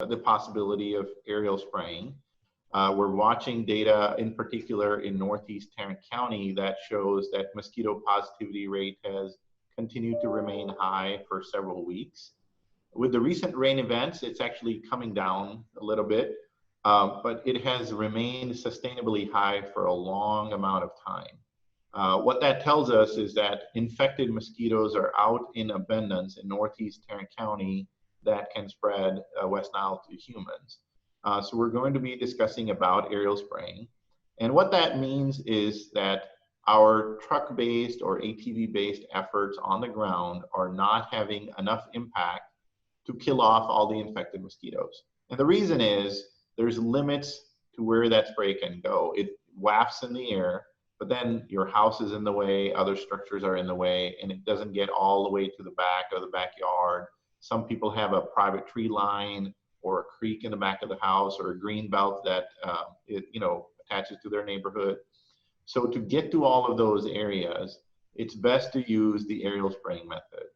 the possibility of aerial spraying. We're watching data in particular in Northeast Tarrant County that shows that mosquito positivity rate has continued to remain high for several weeks. With the recent rain events, it's actually coming down a little bit, but it has remained sustainably high for a long amount of time. What that tells us is that infected mosquitoes are out in abundance in Northeast Tarrant County that can spread West Nile to humans. So we're going to be discussing about aerial spraying. And what that means is that our truck-based or ATV-based efforts on the ground are not having enough impact to kill off all the infected mosquitoes. And the reason is there's limits to where that spray can go. It wafts in the air, but then your house is in the way, other structures are in the way, and it doesn't get all the way to the back or the backyard. Some people have a private tree line or a creek in the back of the house or a green belt that attaches to their neighborhood. So to get to all of those areas, it's best to use the aerial spraying method.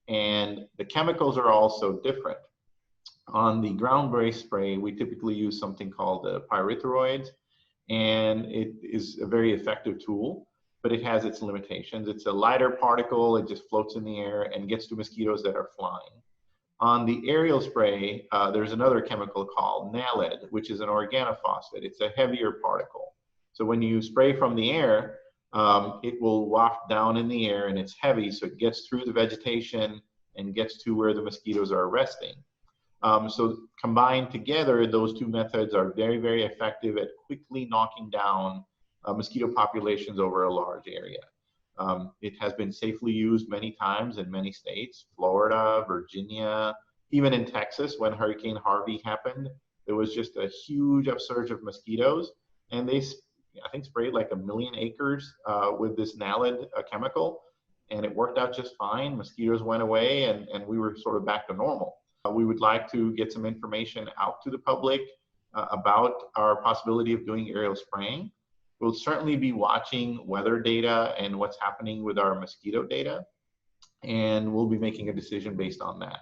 And the chemicals are also different. On the ground-based spray, we typically use something called pyrethroids, and it is a very effective tool, but it has its limitations. It's a lighter particle, it just floats in the air and gets to mosquitoes that are flying. On the aerial spray, there's another chemical called Naled, which is an organophosphate. It's a heavier particle. So when you spray from the air, it will waft down in the air and it's heavy, so it gets through the vegetation and gets to where the mosquitoes are resting. So combined together, those two methods are very, very effective at quickly knocking down mosquito populations over a large area. It has been safely used many times in many states, Florida, Virginia, even in Texas when Hurricane Harvey happened. There was just a huge upsurge of mosquitoes, and they, I think, sprayed like 1 million acres with this Naled chemical, and it worked out just fine. Mosquitoes went away, and we were sort of back to normal. We would like to get some information out to the public about our possibility of doing aerial spraying. We'll certainly be watching weather data and what's happening with our mosquito data, and we'll be making a decision based on that.